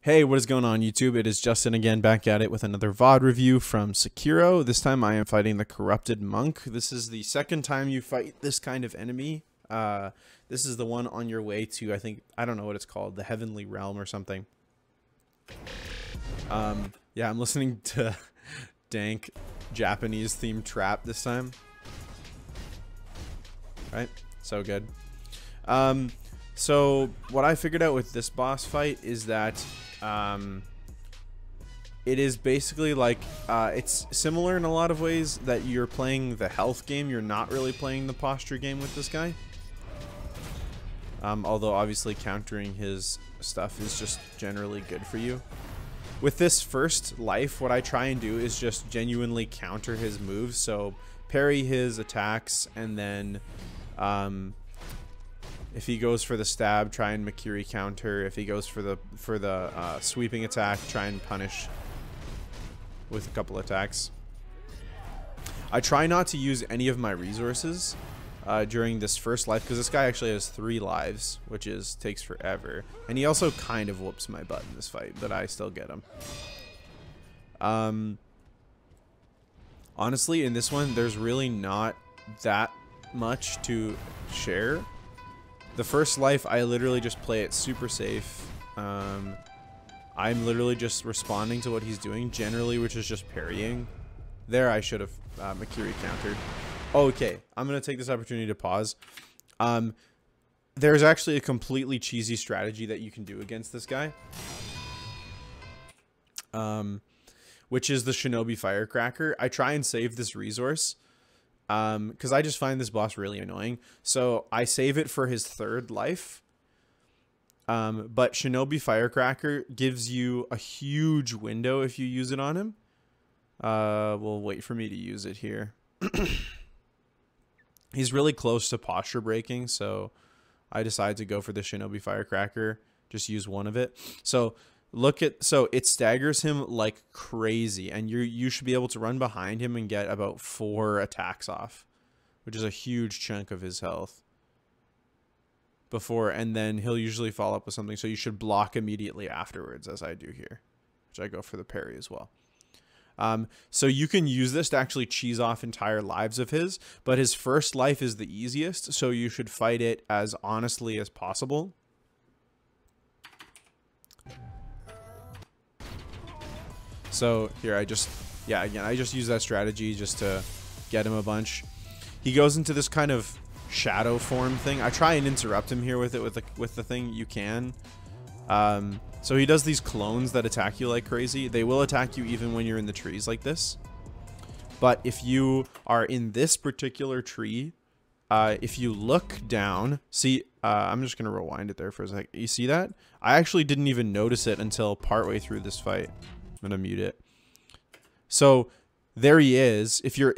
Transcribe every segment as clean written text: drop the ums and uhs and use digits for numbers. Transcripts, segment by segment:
Hey, what is going on YouTube? It is Justin again, back at it with another VOD review from Sekiro. This time I am fighting the Corrupted Monk. This is the second time you fight this kind of enemy. This is the one on your way to, I don't know what it's called, the Heavenly Realm or something. Yeah, I'm listening to dank Japanese themed trap this time. Right? So good. So what I figured out with this boss fight is that it is basically like it's similar in a lot of ways that you're playing the health game. You're not really playing the posture game with this guy. Although obviously countering his stuff is just generally good for you. With this first life, what I try and do is just genuinely counter his moves. So parry his attacks, and then if he goes for the stab, try and Makiri counter. If he goes for the sweeping attack, try and punish with a couple attacks. I try not to use any of my resources during this first life, because this guy actually has 3 lives, which takes forever. And he also kind of whoops my butt in this fight, but I still get him. Honestly, in this one, there's really not that much to share. The first life, I literally just play it super safe. I'm literally just responding to what he's doing, generally, which is just parrying. There, I should have Makiri countered. Okay, I'm going to take this opportunity to pause. There's actually a completely cheesy strategy that you can do against this guy. Which is the Shinobi Firecracker. I try and save this resource, because I just find this boss really annoying. So I save it for his 3rd life. But Shinobi Firecracker gives you a huge window if you use it on him. We'll wait for me to use it here. He's really close to posture breaking, so I decided to go for the Shinobi Firecracker. Just use one of it. So it staggers him like crazy, and you should be able to run behind him and get about 4 attacks off, which is a huge chunk of his health. And then he'll usually follow up with something, so you should block immediately afterwards, as I do here, which I go for the parry as well. So you can use this to actually cheese off entire lives of his, but his first life is the easiest, so you should fight it as honestly as possible. So here I just use that strategy just to get him a bunch. He goes into this kind of shadow form thing. I try and interrupt him here with the thing you can. So he does these clones that attack you like crazy. They will attack you even when you're in the trees like this. But if you are in this particular tree, if you look down, see, I'm just going to rewind it there for a sec. You see that? I actually didn't even notice it until partway through this fight. I'm going to mute it. So there he is. If you're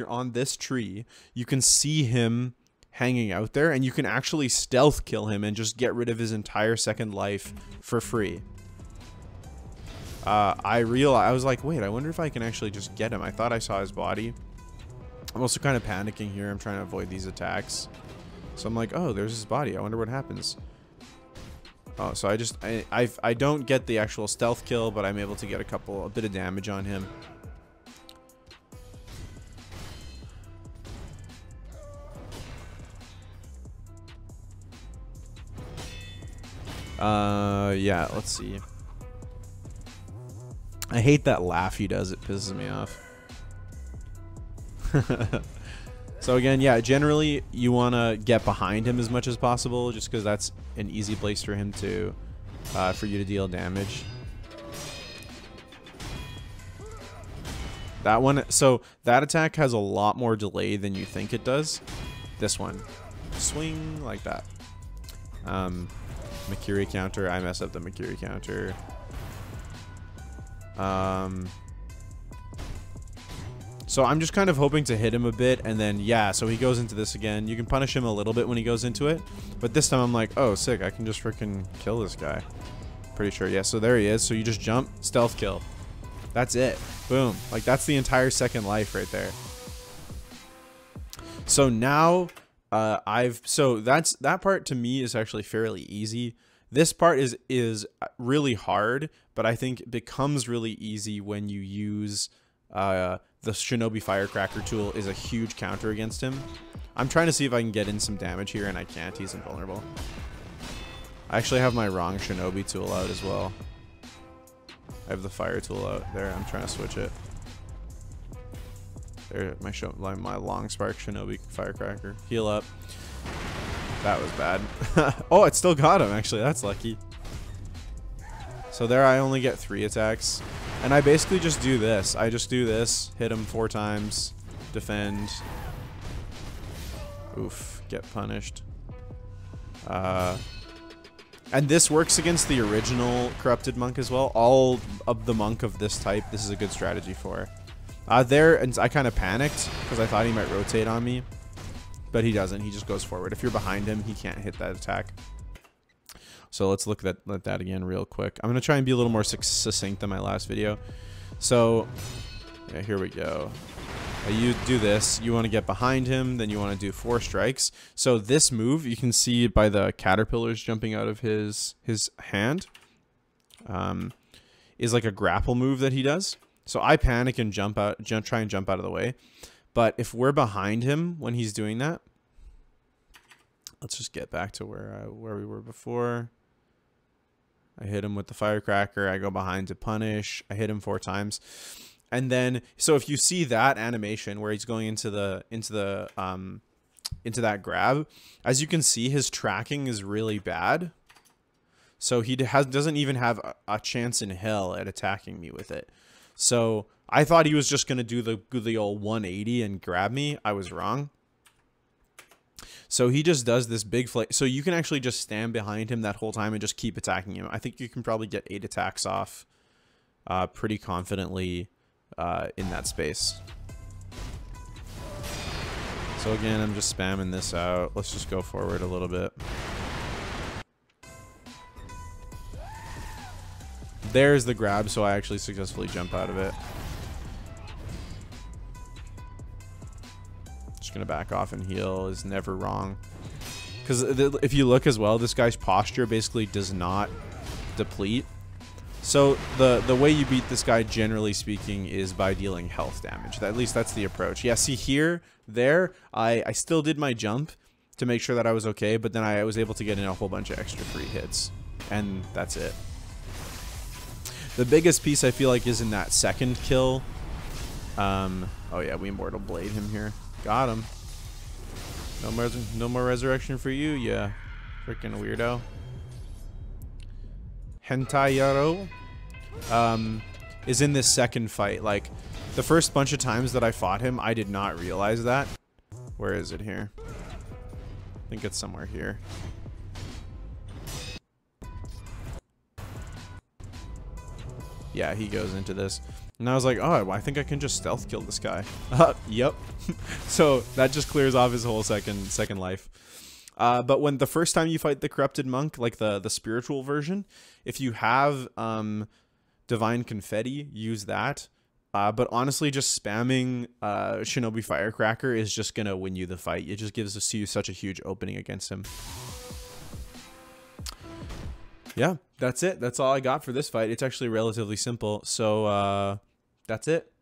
on this tree, you can see him hanging out there, and you can actually stealth kill him and just get rid of his entire 2nd life for free. I was like, wait, I wonder if I can actually just get him. I thought I saw his body. I'm also kind of panicking here. I'm trying to avoid these attacks. So I'm like, oh, there's his body. I wonder what happens. Oh, so I don't get the actual stealth kill, but I'm able to get a bit of damage on him. Yeah, let's see. I hate that laugh he does. It pisses me off. So again, yeah, generally you want to get behind him as much as possible, just because that's an easy place for him to, for you to deal damage. That one, so that attack has a lot more delay than you think it does. This one, swing like that. Makiri counter. I mess up the Makiri counter. So I'm just kind of hoping to hit him a bit, and then, yeah, so he goes into this again. You can punish him a little bit when he goes into it, but this time I'm like, oh, sick, I can just freaking kill this guy. Pretty sure, yeah, so there he is. So you just jump, stealth kill. That's it. Boom. Like, that's the entire 2nd life right there. So now, that part to me is actually fairly easy. This part is really hard, but I think it becomes really easy when you use the Shinobi Firecracker tool is a huge counter against him. I'm trying to see if I can get in some damage here, and I can't. He's invulnerable. I actually have my wrong Shinobi tool out as well. I have the fire tool out there. I'm trying to switch it. There, my long spark Shinobi Firecracker. Heal up. That was bad. Oh, it still got him, actually. That's lucky. So there I only get 3 attacks. And I basically just do this. I just do this. Hit him 4 times. Defend. Oof. Get punished. And this works against the original Corrupted Monk as well. All of the monk of this type, this is a good strategy for. And I kind of panicked because I thought he might rotate on me. But he doesn't. He just goes forward. If you're behind him, he can't hit that attack. So let's look at that again real quick. I'm going to try and be a little more succinct than my last video. So, yeah, here we go. You do this. You want to get behind him. Then you want to do 4 strikes. So this move, you can see by the caterpillars jumping out of his hand, is like a grapple move that he does. So I panic and try and jump out of the way. But if we're behind him when he's doing that, let's just get back to where we were before. I hit him with the firecracker. I go behind to punish. I hit him 4 times. And then, so if you see that animation where he's going into that grab, as you can see, his tracking is really bad. So he doesn't even have a chance in hell at attacking me with it. So I thought he was just going to do the old 180 and grab me. I was wrong. So he just does this big flake. So you can actually just stand behind him that whole time and just keep attacking him. I think you can probably get 8 attacks off pretty confidently in that space. So again, I'm just spamming this out. Let's just go forward a little bit. There's the grab, so I actually successfully jump out of it. Just gonna back off and heal is never wrong. Because if you look as well, this guy's posture basically does not deplete. So the way you beat this guy, generally speaking, is by dealing health damage. At least that's the approach. Yeah, see here, there, I still did my jump to make sure that I was okay, but then I was able to get in a whole bunch of extra free hits. And that's it. The biggest piece I feel like is in that second kill. Oh yeah, we Immortal Blade him here. Got him. No more resurrection for you, yeah. Freaking weirdo. Hentai Yaro is in this second fight. Like, the first bunch of times that I fought him, I did not realize that. Where is it here? I think it's somewhere here. Yeah, he goes into this. And I was like, oh, I think I can just stealth kill this guy. Yep. So that just clears off his whole second life. But when the first time you fight the Corrupted Monk, like the spiritual version, if you have Divine Confetti, use that. But honestly, just spamming Shinobi Firecracker is just going to win you the fight. It just gives you such a huge opening against him. Yeah, that's it. That's all I got for this fight. It's actually relatively simple. So that's it.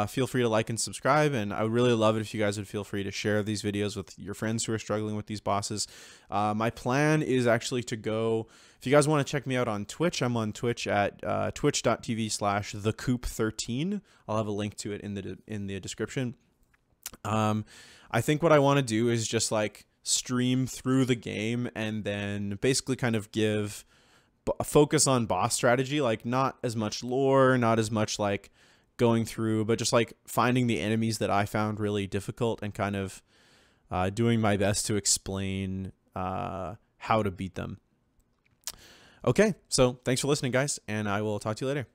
Feel free to like and subscribe, and I would really love it if you guys would feel free to share these videos with your friends who are struggling with these bosses. My plan is actually to go, if you guys want to check me out on Twitch, I'm on Twitch at twitch.tv/thecoop13. I'll have a link to it in the description. I think what I want to do is just like stream through the game and then basically kind of give focus on boss strategy, like not as much lore, not as much like going through, but just like finding the enemies that I found really difficult and kind of doing my best to explain how to beat them. Okay, so thanks for listening, guys, and I will talk to you later.